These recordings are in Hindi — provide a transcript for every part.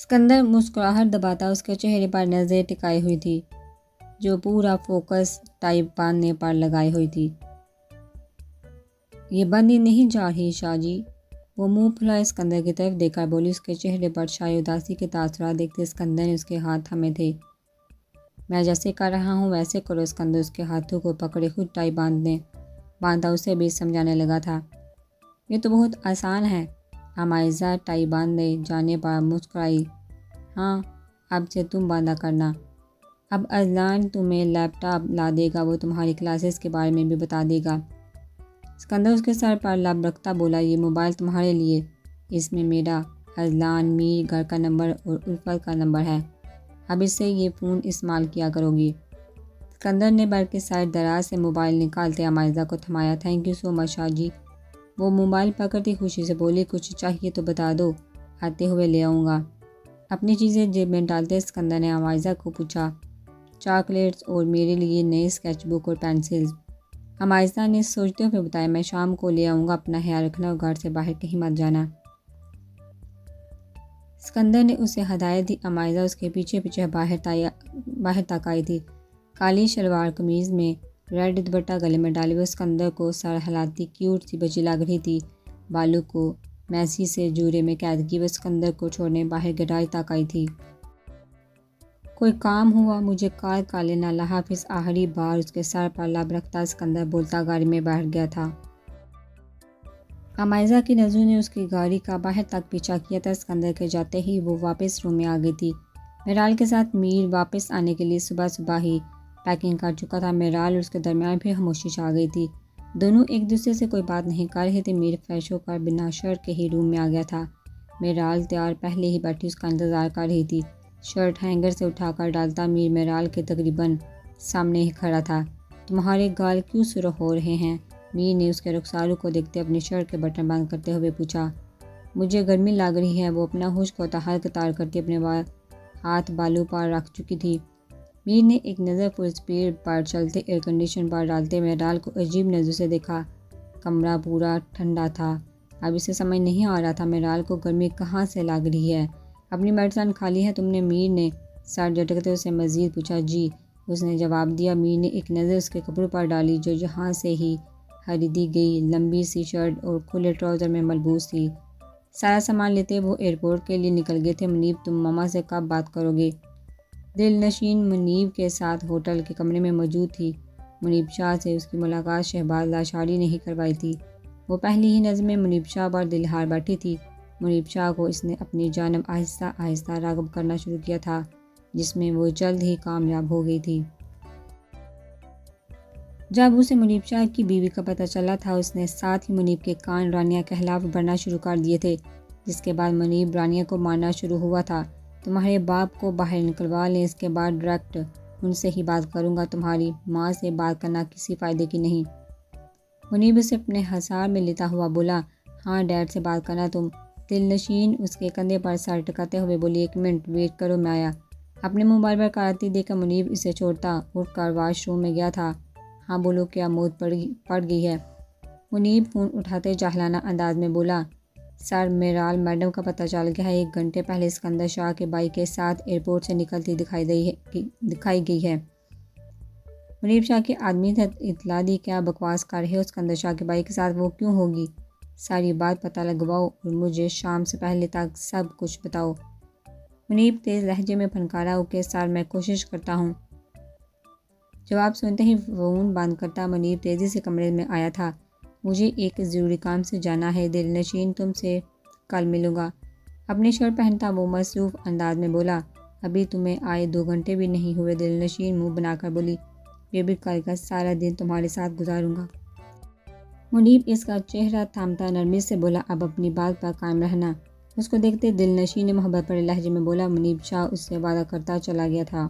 सिकंदर मुस्कुराहट दबाता उसके चेहरे पर नज़र टिकाई हुई थी, जो पूरा फोकस टाइप बांधने पर लगाई हुई थी। ये बंदी नहीं जा रही शाहजी। वो मुंह फुलाए सिकंदर की तरफ देखकर बोली। उसके चेहरे पर छाई उदासी के तासुरात देखते सिकंदर ने उसके हाथ थमे थे। मैं जैसे कर रहा हूँ वैसे करो। सिकंदर उसके हाथों को पकड़े खुद टाई बांधता उसे भी समझाने लगा था। ये तो बहुत आसान है। अमाइज़ा टाई बांधने जाने पर मुस्कुराई। हाँ, अब से तुम बांधा करना। अब अजलान तुम्हें लैपटॉप ला देगा, वो तुम्हारी क्लासेस के बारे में भी बता देगा। सिकंदर उसके सर पर लाभ रखता बोला, ये मोबाइल तुम्हारे लिए, इसमें मेरा, अजलान, मीर, घर का नंबर और उल्फत का नंबर है। अब इससे ये फ़ोन इस्तेमाल किया करोगी। सिकंदर ने बैठ के साइड दराज से मोबाइल निकालते अमाइज़ा को थमाया। Thank you so much Shahji. वो मोबाइल पकड़ती खुशी से बोली, कुछ चाहिए तो बता दो, आते हुए ले आऊँगा। अपनी चीज़ें जेब में डालते सिकंदर ने अमाइज़ा को पूछा, चॉकलेट्स और मेरे लिए नई स्केचबुक और पेंसिल्स। अमाइज़ा ने सोचते हुए बताया, मैं शाम को ले आऊँगा, अपना ख्याल रखना और घर से बाहर कहीं मत जाना। सिकंदर ने उसे हदायत दी। अमाइज़ा उसके पीछे पीछे बाहर तक आई थी। काली शलवार कमीज़ में रेड दुपट्टा गले में डाले हुए सिकंदर को सर हिलाती क्यूट सी बच्ची लग रही थी। बालों को मैसी से जूरे में कैद की वह सिकंदर को छोड़ने बाहर गैराज तक आई थी। कोई काम हुआ मुझे कॉल कर लेना। अल्लाह हाफिज़। आखिरी बार उसके सर पर लब रखता सिकंदर बोलता गाड़ी में बैठ गया था। अमाइज़ा की नज़रों ने उसकी गाड़ी का बाहर तक पीछा किया था। सिकंदर के जाते ही वो वापस रूम में आ गई थी। मेराल के साथ मीर वापस आने के लिए सुबह सुबह ही पैकिंग कर चुका था। मेराल और उसके दरमियान भी खामोशी छा गई थी। दोनों एक दूसरे से कोई बात नहीं कर रहे थे। मीर फ्रेश होकर बिना शर्ट के ही रूम में आ गया था। मेराल तैयार पहले ही बैठी उसका इंतज़ार कर रही थी। शर्ट हैंगर से उठाकर डालता मीर मेराल के तकरीबन सामने ही खड़ा था। तुम्हारे गाल क्यों सुर्ख हो रहे हैं? मीर ने उसके रुखसारों को देखते अपनी शर्ट के बटन बंद करते हुए पूछा। मुझे गर्मी लग रही है। वो अपना होश को हल्कतार करके अपने हाथ बालों पर रख चुकी थी। मीर ने एक नज़र फुल स्पीड पर चलते एयर कंडीशन पर डालते मेराल को अजीब नज़र से देखा। कमरा पूरा ठंडा था। अब इसे समझ नहीं आ रहा था मेराल को गर्मी कहाँ से लग रही है। अपनी मेडिसिन खाली है तुमने? मीर ने सर झटकते उसे मज़ीद पूछा। जी, उसने जवाब दिया। मीर ने एक नज़र उसके कपड़ों पर डाली जो जहाँ से ही खरीदी गई लंबी सी शर्ट और खुले ट्राउज़र में मलबूस थी। सारा सामान लेते वो एयरपोर्ट के लिए निकल गए थे। मुनीब, तुम मामा से कब बात करोगे? दिलनशीन मुनीब के साथ होटल के कमरे में मौजूद थी। मुनीब शाह से उसकी मुलाकात शहबाज लाशारी ने ही करवाई थी। वो पहली ही नज़र में मुनीब शाह पर दिलहार बैठी थी। मुनीब शाह को इसने अपनी जानब आहिस्ता आहिस्ता राग़िब करना शुरू किया था, जिसमें वो जल्द ही कामयाब हो गई थी। जब उसे मुनीब शाह की बीवी का पता चला था, उसने साथ ही मुनीब के कान रानिया के खिलाफ बढ़ना शुरू कर दिए थे, जिसके बाद मुनीब रानिया को मारना शुरू हुआ था। तुम्हारे बाप को बाहर निकलवा लें, इसके बाद डायरेक्ट उनसे ही बात करूँगा। तुम्हारी माँ से बात करना किसी फ़ायदे की नहीं। मुनीब उसे अपने हसार में लेता हुआ बोला, हाँ डैड से बात करना तुम। दिलनशीन उसके कंधे पर सर टिकाते हुए बोली, 1 मिनट वेट करो, मैं आया। अपने मोबाइल पर कराती देखकर मुनीब इसे छोड़ता उठकर वॉशरूम में गया था। हाँ बोलो, क्या मौत पड़ गई है? मुनीब फ़ोन उठाते जाहलाना अंदाज में बोला, सर मेराल मैडम का पता चल गया है। 1 घंटे पहले सिकंदर शाह के बाइक के साथ एयरपोर्ट से निकलती दिखाई गई है। मुनीब शाह के आदमी ने इतला दी, क्या बकवास कर रहे हो? सिकंदर शाह के बाइक के साथ वो क्यों होगी? सारी बात पता लगवाओ और मुझे शाम से पहले तक सब कुछ बताओ। मुनीब तेज़ लहजे में फनकारा, ओके सर, मैं कोशिश करता हूँ। जवाब सुनते ही फ़ोन बंद करता मुनीब तेज़ी से कमरे में आया था। मुझे एक ज़रूरी काम से जाना है दिलनशीन, तुमसे कल मिलूँगा। अपनी शर्ट पहनता वो मसरूफ़ अंदाज में बोला, अभी तुम्हें आए 2 घंटे भी नहीं हुए। दिलनशीन मुँह बनाकर बोली, मैं भी कल का सारा दिन तुम्हारे साथ गुजारूँगा। मुनीब इसका चेहरा थामता नरमी से बोला, अब अपनी बात पर कायम रहना। उसको देखते दिलनशीन ने मोहब्बत भरे लहजे में बोला। मुनीब शाह उससे वादा करता चला गया था।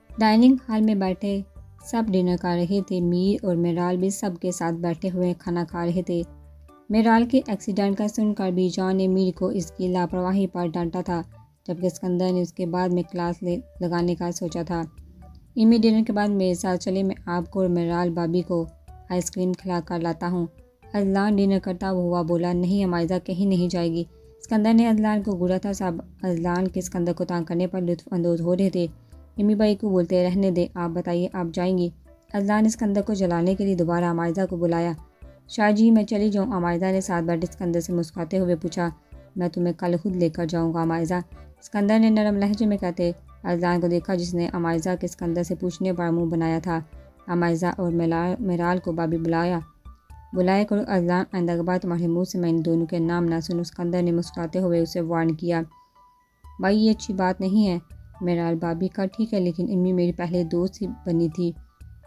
डाइनिंग हॉल में बैठे सब डिनर कर रहे थे। मीर और मेराल भी सब के साथ बैठे हुए खाना खा रहे थे। मेराल के एक्सीडेंट का सुनकर बीजान ने मीर को इसकी लापरवाही पर डांटा था, जबकि सिकंदर ने उसके बाद में क्लास लगाने का सोचा था। इमी डिनर के बाद मेरे साथ चले, मैं आपको और मेराल भाभी को आइसक्रीम खिला कर लाता हूँ। अजलान डिनर करता हुआ बोला, नहीं अमाइज़ा कहीं नहीं जाएगी। सिकंदर ने अजलान को घूरा था। साहब अजलान के सिकंदर को तंग करने पर लुत्फ़ अंदोज़ हो रहे थे। इम्मी बाई को बोलते रहने दे, आप बताइए आप जाएंगी। अजलान ने सिकंदर को जलाने के लिए दोबारा अमायज़ा को बुलाया। शाहजी मैं चली जाऊँ? अमायज़ा ने साथ बैठे सिकंदर से मुस्कुराते हुए पूछा। मैं तुम्हें कल खुद लेकर जाऊँगा अमायज़ा, सिकंदर ने नरम लहजे में कहते अजलान को देखा, जिसने अमायज़ा के सिकंदर से पूछने पर मुँह बनाया था। अमायज़ा और मेराल को भाभी बुलाया करो अजलान, आइंदा के बाद तुम्हारे मुँह से मैं इन दोनों के नाम ना सुनूं। सिकंदर ने मुस्कुराते हुए उसे वार्न किया। भाई ये अच्छी बात नहीं है। मेराल भाभी का ठीक है, लेकिन इम्मी मेरी पहले दोस्त ही बनी थी।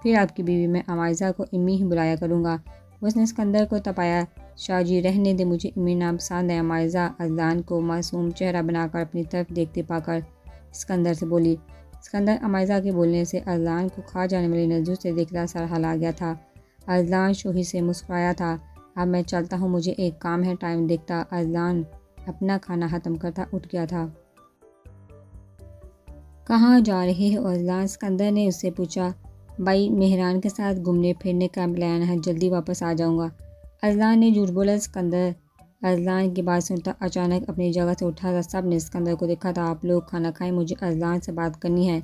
फिर आपकी बीवी मैं अमायज़ा को इम्मी ही बुलाया करूँगा। उसने सिकंदर को तपाया। शाहजी रहने दे, मुझे इम्मी नाम पसंद है। अमायज़ा अजलान को मासूम चेहरा बनाकर अपनी तरफ देखते पाकर सिकंदर से बोली। सिकंदर अमायज़ा के बोलने से अजलान को खा जाने वाली नज़रों से देखता सरहला गया था। अजलान शोही से मुस्कुराया था। अब मैं चलता हूँ, मुझे एक काम है, टाइम देखता। अजलान अपना खाना ख़त्म करता उठ गया था। कहाँ जा रही हो अजलान? सिकंदर ने उससे पूछा। भाई मेहरान के साथ घूमने फिरने का प्लान है, जल्दी वापस आ जाऊँगा। अजलान ने झूठ बोला। सिकंदर अजलान की बात सुनता अचानक अपनी जगह से उठा था। सब ने सिकंदर को देखा था। आप लोग खाना खाएं, मुझे अजलान से बात करनी है।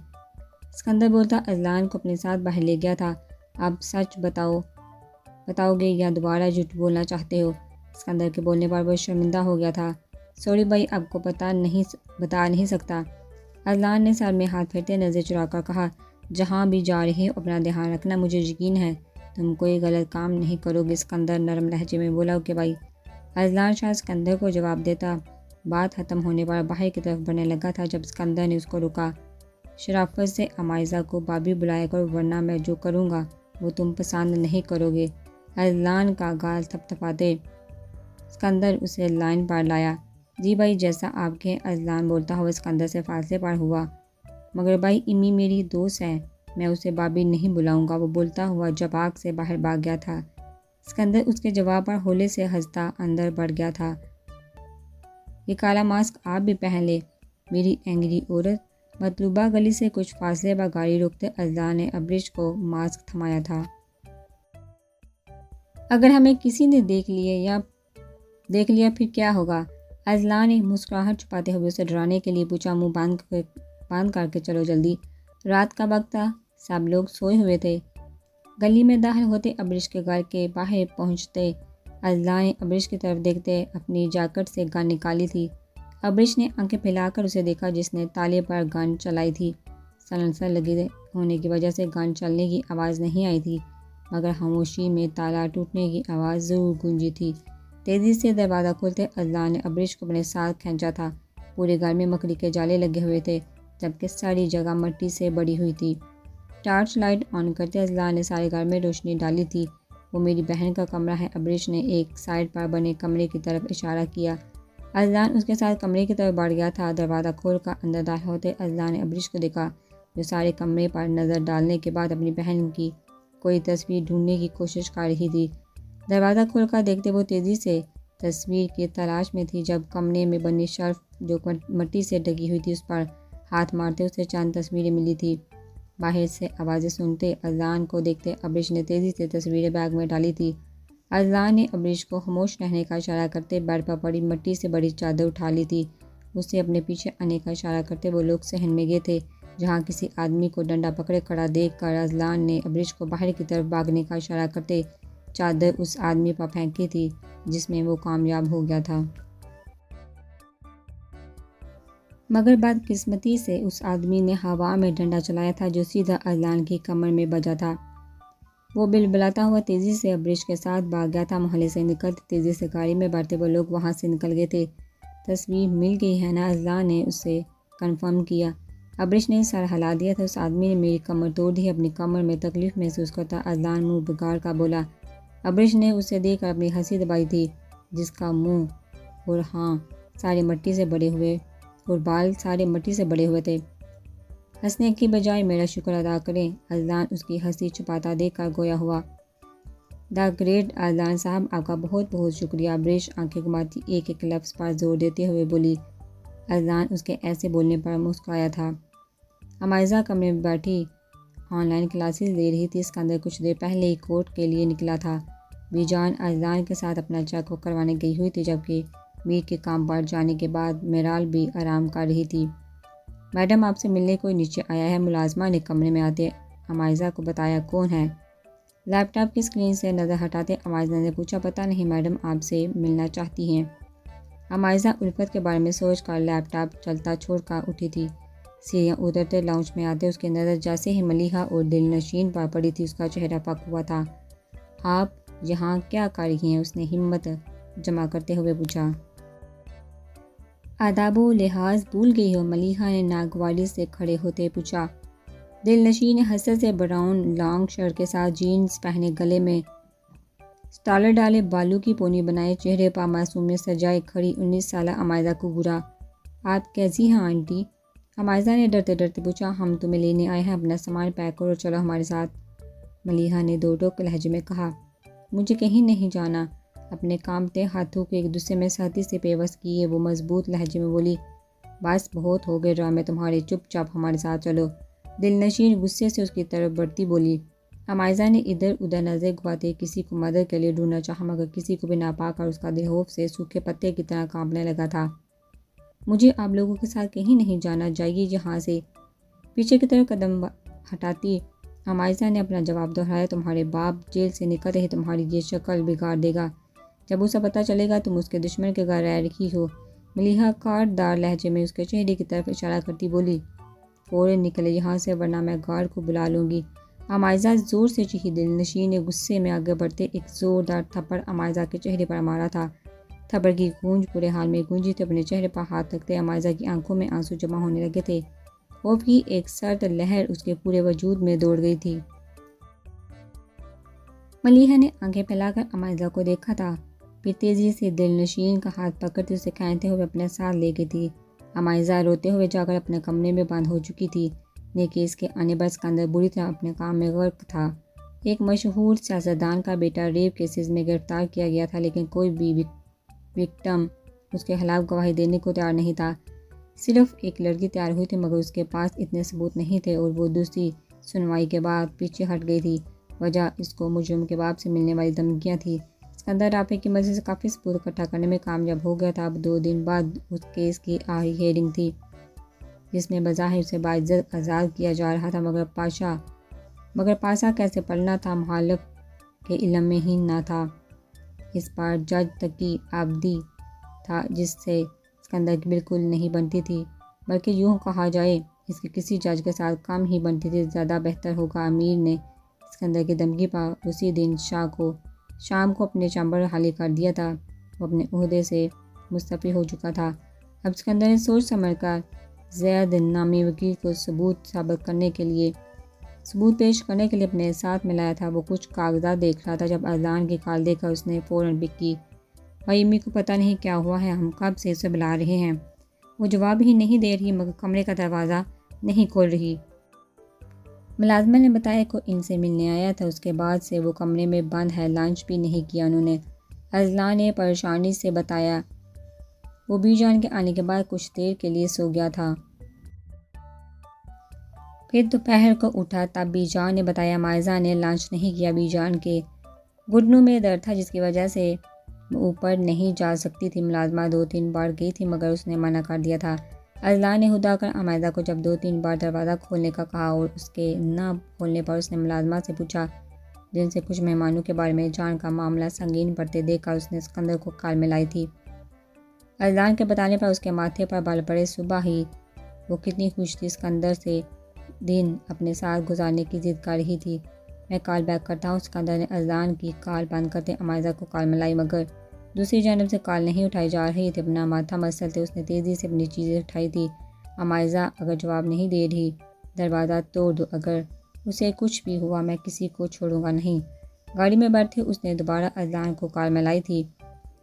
सिकंदर बोलता अजलान को अपने साथ बाहर ले गया था। अब सच बताओगे या दोबारा झूठ बोलना चाहते हो? सिकंदर के बोलने पर वो शर्मिंदा हो गया था। सॉरी भाई, आपको बता नहीं सकता। अजलान ने सर में हाथ फेरते नज़र चुराकर कहा। जहाँ भी जा रही हो अपना ध्यान रखना, मुझे यकीन है तुम कोई गलत काम नहीं करोगे। सिकंदर नरम लहजे में बोला। ओके भाई। अजलान शाह सिकंदर को जवाब देता। बात ख़त्म होने पर बाहर की तरफ बढ़ने लगा था जब सिकंदर ने उसको रुका। शराफत से अमायज़ा को भाभी बुलाया करो, वरना मैं जो करूँगा वो तुम पसंद नहीं करोगे। अजलान का गाल थपथपाते सिकंदर उसे लाइन पर लाया। जी भाई, जैसा आप कहें। अजलान बोलता हुआ सिकंदर से फासले पर हुआ। मगर भाई इम्मी मेरी दोस्त है, मैं उसे भाभी नहीं बुलाऊंगा, वो बोलता हुआ जबाग से बाहर भाग गया था। सिकंदर उसके जवाब पर होले से हंसता अंदर बढ़ गया था। ये काला मास्क आप भी पहन ले, मेरी एंग्री औरत। मतलूबा गली से कुछ फासले पर गाड़ी रोकते अजलान ने अब्रिश को मास्क थमाया था। अगर हमें किसी ने देख लिया फिर क्या होगा? अजलान ने मुस्कुराहट छुपाते हुए उसे डराने के लिए पूछा। मुँह बांध करके चलो जल्दी, रात का वक्त था, सब लोग सोए हुए थे। गली में दाखिल होते अब्रिश के घर के बाहर पहुंचते अजलान ने अब्रिश की तरफ देखते अपनी जैकेट से गन निकाली थी। अब्रिश ने आंखें फैलाकर उसे देखा, जिसने ताले पर गन चलाई थी। सलंसर लगे होने की वजह से गन चलने की आवाज़ नहीं आई थी, मगर खामोशी में ताला टूटने की आवाज़ ज़रूर गूंजी थी। तेज़ी से दरवाज़ा खोलते अजलान ने अब्रिश को अपने साथ खींचा था। पूरे घर में मकड़ी के जाले लगे हुए थे, जबकि सारी जगह मिट्टी से बड़ी हुई थी। टॉर्च लाइट ऑन करते अजलान ने सारे घर में रोशनी डाली थी। वो मेरी बहन का कमरा है। अब्रिश ने एक साइड पर बने कमरे की तरफ इशारा किया। अजलान उसके साथ कमरे की तरफ बढ़ गया था। दरवाज़ा खोलकर अंदर दाखिल होते अजलान ने अब्रिश को देखा, जो सारे कमरे पर नज़र डालने के बाद अपनी बहन की कोई तस्वीर ढूंढने की कोशिश कर रही थी। दरवाज़ा खोलकर देखते वो तेज़ी से तस्वीर की तलाश में थी। जब कमरे में बनी शेल्फ जो मिट्टी से ढकी हुई थी उस पर हाथ मारते उसे चंद तस्वीरें मिली थी। बाहर से आवाज़ें सुनते अजलान को देखते अब्रिश ने तेज़ी से तस्वीरें बैग में डाली थी। अजलान ने अब्रिश को खामोश रहने का इशारा करते बेड पर पड़ी मिट्टी से बड़ी चादर उठा ली थी। उससे अपने पीछे आने का इशारा करते वो लोग सहन में गए थे, जहाँ किसी आदमी को डंडा पकड़े खड़ा देखकर अजलान ने अब्रिश को बाहर की तरफ भागने का इशारा करते चादर उस आदमी पर फेंकी थी, जिसमें वो कामयाब हो गया था। मगर बदकिस्मती से उस आदमी ने हवा में डंडा चलाया था, जो सीधा अजलान की कमर में बजा था। वो बिलबिलाता हुआ तेज़ी से अब्रिश के साथ भाग गया था। मोहल्ले से निकलते तेज़ी से गाड़ी में बैठते वो लोग वहाँ से निकल गए थे। तस्वीर मिल गई है ना? अजलान ने उससे कंफर्म किया। अब्रिश ने सर हिला दिया था। उस आदमी ने मेरी कमर तोड़ दी। अपनी कमर में तकलीफ़ महसूस करता अजलान मुँह बिगाड़ का बोला। अब्रिश ने उसे देखकर अपनी हंसी दबाई थी, जिसका मुँह और सारे मिट्टी से बड़े हुए और बाल सारे मिट्टी से बड़े हुए थे। हंसने की बजाय मेरा शुक्र अदा करें। अजलान उसकी हंसी छुपाता देखकर गोया हुआ। द ग्रेट अजलान साहब, आपका बहुत बहुत शुक्रिया। अब्रिश आंखें घुमाती एक एक लफ्ज़ पर जोर देते हुए बोली। अजलान उसके ऐसे बोलने पर मुस्कुराया था। अमायज़ा कमरे में बैठी ऑनलाइन क्लासेस ले रही थी। सिकंदर कुछ देर पहले ही कोर्ट के लिए निकला था। बीजान अजलान के साथ अपना चेकअप करवाने गई हुई थी, जबकि मीर के काम पर जाने के बाद मेराल भी आराम कर रही थी। मैडम, आपसे मिलने कोई नीचे आया है, मुलाजमा ने कमरे में आते अमाइज़ा को बताया। कौन है? लैपटॉप की स्क्रीन से नज़र हटाते अमाइज़ा ने पूछा। पता नहीं मैडम, आपसे मिलना चाहती हैं। अमाइज़ा उल्फत के बारे में सोच कर लैपटॉप चलता छोड़ कर उठी थी। सीढ़ियाँ उतरते लाउंज में आते उसकी नज़र जैसे ही मलिहा और दिलनशीन पर पड़ी थी, उसका चेहरा पक हुआ था। आप यहाँ क्या कर रही हैं? उसने हिम्मत जमा करते हुए पूछा। आदाबो लिहाज भूल गई हो? मलिहा ने नागवारी से खड़े होते पूछा। दिलनशीन ने हसरत से ब्राउन लॉन्ग शर्ट के साथ जीन्स पहने, गले में स्टालर डाले, बालों की पोनी बनाए, चेहरे पर मासूमियत सजाए खड़ी 19 साल अमाइज़ा को घूरा। आप कैसी हैं आंटी? अमाइज़ा ने डरते डरते पूछा। हम तुम्हें लेने आए हैं, अपना सामान पैक करो और चलो हमारे साथ, मलिहा ने दो टोक लहजे में कहा। मुझे कहीं नहीं जाना। अपने कांपते हाथों को एक दूसरे में सख्ती से पेवस किए वो मजबूत लहजे में बोली। बस बहुत हो गए ड्रामे तुम्हारे, चुपचाप हमारे साथ चलो। दिलनशीन गुस्से से उसकी तरफ बढ़ती बोली। अमाइज़ा ने इधर उधर नज़र घुमाते किसी को मदद के लिए ढूंढना चाहा, मगर किसी को भी ना पाकर उसका दिल खौफ से सूखे पत्ते की तरह कांपने लगा था। मुझे आप लोगों के साथ कहीं नहीं जाना, जाइए यहाँ से। पीछे की तरफ कदम हटाती अमाइज़ा ने अपना जवाब दोहराया। तुम्हारे बाप जेल से निकलते ही तुम्हारी ये शक्ल बिगाड़ देगा। जब उसे पता चलेगा तुम उसके दुश्मन के घर रह रही हो। मलिहा काटदार लहजे में उसके चेहरे की तरफ इशारा करती बोली। फ़ौरन निकले यहाँ से, वरना मैं गार्ड को बुला लूँगी। अमाइज़ा ज़ोर से चीखी। दिलनशीन ने गुस्से में आगे बढ़ते एक ज़ोरदार थप्पड़ अमाइज़ा के चेहरे पर मारा था। थप्पड़ की गूंज पूरे हाल में गूंजी तो अपने चेहरे पर हाथ रखते अमाइज़ा की आंखों में आंसू जमा होने लगे थे। खौफ की एक सर्द लहर उसके पूरे वजूद में दौड़ गई थी। मलिहा ने आंखें फैलाकर अमाइज़ा को देखा था, फिर तेज़ी से दिलनशीन का हाथ पकड़ते उसे खींचते हुए अपने साथ ले गई थी। अमाइज़ा रोते हुए जाकर अपने कमरे में बंद हो चुकी थी। केस के आने पर सिकंदर बुरी तरह अपने काम में गर्क था। एक मशहूर सियासतदान का बेटा रेप केसेस में गिरफ्तार किया गया था, लेकिन कोई भी विक्टिम उसके खिलाफ गवाही देने को तैयार नहीं था। सिर्फ एक लड़की तैयार हुई थी, मगर उसके पास इतने सबूत नहीं थे और वो दूसरी सुनवाई के बाद पीछे हट गई थी। वजह इसको मुजरिम के बाप से मिलने वाली धमकियाँ थी। सिकंदर राफे की मदद से काफ़ी सबूत इकट्ठा करने में कामयाब हो गया था। अब 2 दिन बाद उस केस की आखिरी हेयरिंग थी, जिसमें बज़ाहिर उसे बाइज्जत आज़ाद किया जा रहा था, मगर पासा कैसे पढ़ना था मुखालिफ के इल्म में ही ना था। इस बार जज तकी आबदी था, जिससे सिकंदर की बिल्कुल नहीं बनती थी, बल्कि यूँ कहा जाए इसके किसी जज के साथ कम ही बनती थी। ज़्यादा बेहतर होगा। अमीर ने सिकंदर की धमकी पर उसी दिन शाम को अपने चैम्बर खाली कर दिया था। वो अपने ओहदे से मुस्तफ़ी हो चुका था। अब सिकंदर ने सोच समझ कर ज़ैद नामी वकील को सबूत पेश करने के लिए अपने साथ मिलाया था। वो कुछ कागजात देख रहा था जब अज़लान की कॉल देखकर उसने फ़ौरन पिक की। भाई, अम्मी को पता नहीं क्या हुआ है, हम कब से उसे बुला रहे हैं, वो जवाब ही नहीं दे रही, मगर कमरे का दरवाज़ा नहीं खोल रही। मुलाजमा ने बताया को इनसे मिलने आया था, उसके बाद से वो कमरे में बंद है, लंच भी नहीं किया उन्होंने। अज़लान ने परेशानी से बताया। वो बीजान के आने के बाद कुछ देर के लिए सो गया था, फिर दोपहर को उठा। तब बीजान ने बताया अमाइज़ा ने लंच नहीं किया। बीजान के घुटनों में दर्द था, जिसकी वजह से ऊपर नहीं जा सकती थी। मुलाजमा 2-3 बार गई थी, मगर उसने मना कर दिया था। अज़लान ने हुदा कर अमाइज़ा को जब 2-3 बार दरवाज़ा खोलने का कहा और उसके ना खोलने पर उसने मुलाजमा से पूछा, जिनसे कुछ मेहमानों के बारे में जान का मामला संगीन पड़ते देखकर उसने सिकंदर को कार में लाई थी। अज़लान के बताने पर उसके माथे पर बाल पड़े। सुबह ही वो कितनी खुश थी, सिकंदर से दिन अपने साथ गुजारने की जिद कर रही थी। मैं कॉल बैक करता हूँ। सिकंदर ने अज़लान की कॉल बंद करते अमाइज़ा को कॉल मिलाई, मगर दूसरी जानब से कॉल नहीं उठाई जा रही थी। अपना माथा मसलते उसने तेज़ी से अपनी चीज़ें उठाई थी। अमाइज़ा अगर जवाब नहीं दे रही, दरवाज़ा तोड़ दो, अगर उसे कुछ भी हुआ मैं किसी को छोड़ूंगा नहीं। गाड़ी में बैठे उसने दोबारा अज़लान को कॉल मिलाई थी।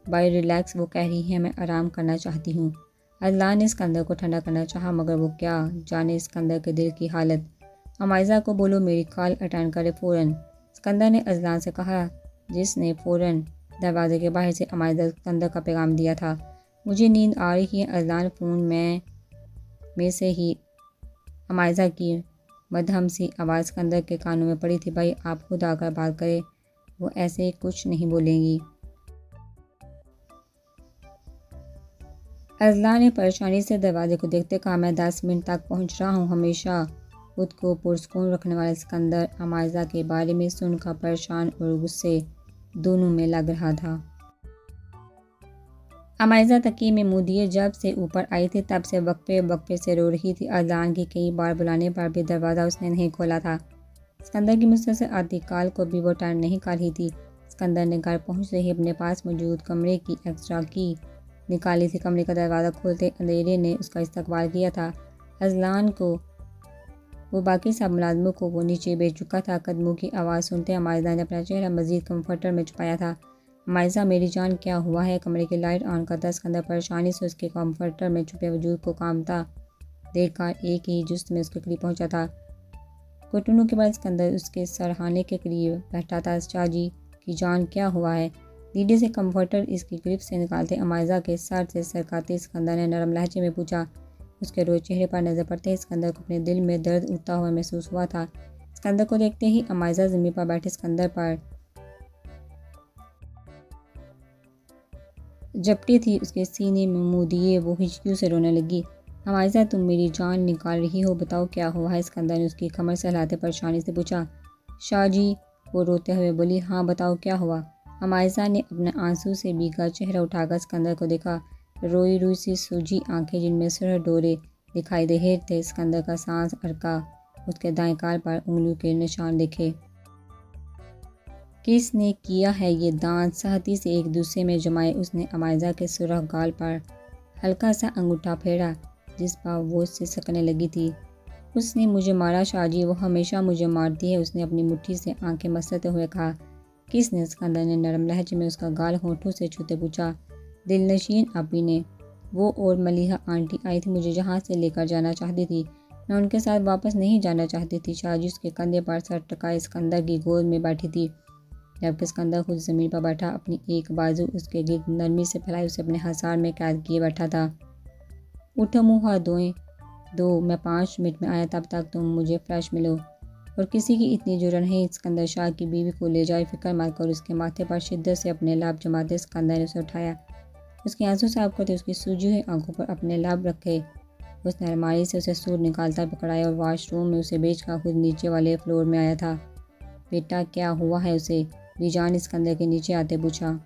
बाई रिलैक्स, वो कह रही है मैं आराम करना चाहती हूँ। अज़लान ने सिकंदर को ठंडा करना चाहा, मगर वो क्या जाने सिकंदर के दिल की हालत। अमाइज़ा को बोलो मेरी कॉल अटेंड करे फ़ौरन, सिकंदर ने अज़लान से कहा, जिसने फ़ौरन दरवाजे के बाहर से अमाइज़ा सिकंदर का पैगाम दिया था। मुझे नींद आ रही है। अज़लान फ़ोन में से ही अमाइज़ा की मध्यम सी आवाज़ सिकंदर के कानों में पड़ी थी। भाई, आप खुद आकर बात करें, वो ऐसे कुछ नहीं बोलेंगी। अजला ने परेशानी से दरवाजे को देखते कहा, मैं 10 मिनट तक पहुंच रहा हूं। हमेशा खुद को पुरसकून रखने वाले सिकंदर अमायजा के बारे में सुनकर परेशान और गुस्से दोनों में लग रहा था। अमायजा तकिए में मुंह दिए जब से ऊपर आई थी तब से वक्फे वक्फे से रो रही थी। अजलान की कई बार बुलाने पर भी दरवाज़ा उसने नहीं खोला था। सिकंदर की मुझसे आती कॉल को भी वो टर्न नहीं कर रही थी। सिकंदर ने घर पहुंचते ही अपने पास मौजूद कमरे की एक्स्ट्रा की निकाली थी। कमरे का दरवाज़ा खोलते अंधेरे ने उसका इस्तकबाल किया था। अजलान को वो बाकी सब मुलाजमों को वो नीचे भेज चुका था। कदमों की आवाज़ सुनते अमायजा ने अपना चेहरा मजीद कम्फर्टर में छुपाया था। अमायजा, मेरी जान, क्या हुआ है? कमरे की लाइट ऑन करता सिकंदर परेशानी से उसके कम्फर्टर में छुपे वजूद को कामता देखकर एक ही जुस्त में उसके करीब पहुंचा था। घुटनों के बाद सिकंदर उसके सरहाने के करीब बैठा था। शाह जी की जान, क्या हुआ है? धीरे से कम्फर्टर इसकी ग्रिप से निकालते अमायजा के सर से सरकाते सिकंदर ने नरम लहजे में पूछा। उसके रोज चेहरे पर नजर पड़ते ही सिकंदर को अपने दिल में दर्द उठता हुआ महसूस हुआ था। सिकंदर को देखते ही अमायजा ज़मीन पर बैठे सिकंदर पर झपटी थी। उसके सीने में मुंह दिए वो हिचकियों से रोने लगी। अमायजा, तुम मेरी जान निकाल रही हो, बताओ क्या हुआ है? सिकंदर ने उसकी कमर से हिलाते परेशानी से पूछा। शाह जी, वो रोते हुए बोली, हाँ बताओ क्या हुआ? अमायजा ने अपने आंसू से भीगा चेहरा उठाकर सिकंदर को देखा। रोई रोई सी सूजी आंखें जिनमें सुरह डोरे दिखाई दे रहे थे। सिकंदर का सांस अड़का। उसके दाएं कान पर उंगलियों के निशान देखे। किसने किया है ये? दांत सहती से एक दूसरे में जमाए उसने अमायजा के सुरख गाल पर हल्का सा अंगूठा फेरा जिस पर वो सिसकने लगी थी। उसने मुझे मारा शाह जी, वो हमेशा मुझे मारती है, उसने अपनी मुट्ठी से आंखें मसलते हुए कहा। किसने? सिकंदर ने नरम लहजे में उसका गाल होठों से छूते पूछा। दिलनशीन आपी ने। वो और मलिहा आंटी आई थी, मुझे जहाँ से लेकर जाना चाहती थी। मैं उनके साथ वापस नहीं जाना चाहती थी। शाह जी उसके कंधे पर सर टकाए सिकंदर की गोद में बैठी थी, जबकि सिकंदर खुद ज़मीन पर बैठा अपनी एक बाजू उसके गिर्द नरमी से फैलाई उसे अपने हसार में कैद किए बैठा था। उठो, मुँह हाथ धोएं दो, मैं 5 मिनट में आया, तब तक तुम मुझे फ्रेश मिलो। और किसी की इतनी जुर्रत नहीं सिकंदर शाह की बीवी को ले जाए, फिक्र मत कर। उसके माथे पर शिद्दत से अपने लाभ जमाते सिकंदर ने उसे उठाया। उसके आंसू साफ करते उसकी सूजी हुई आंखों पर अपने लाभ रखे। उसने अलमारी से उसे सूट निकालता पकड़ाया और वॉशरूम में उसे बेचकर खुद नीचे वाले फ्लोर में आया था। बेटा, क्या हुआ है उसे? बीजान सिकंदर के नीचे आते पूछा।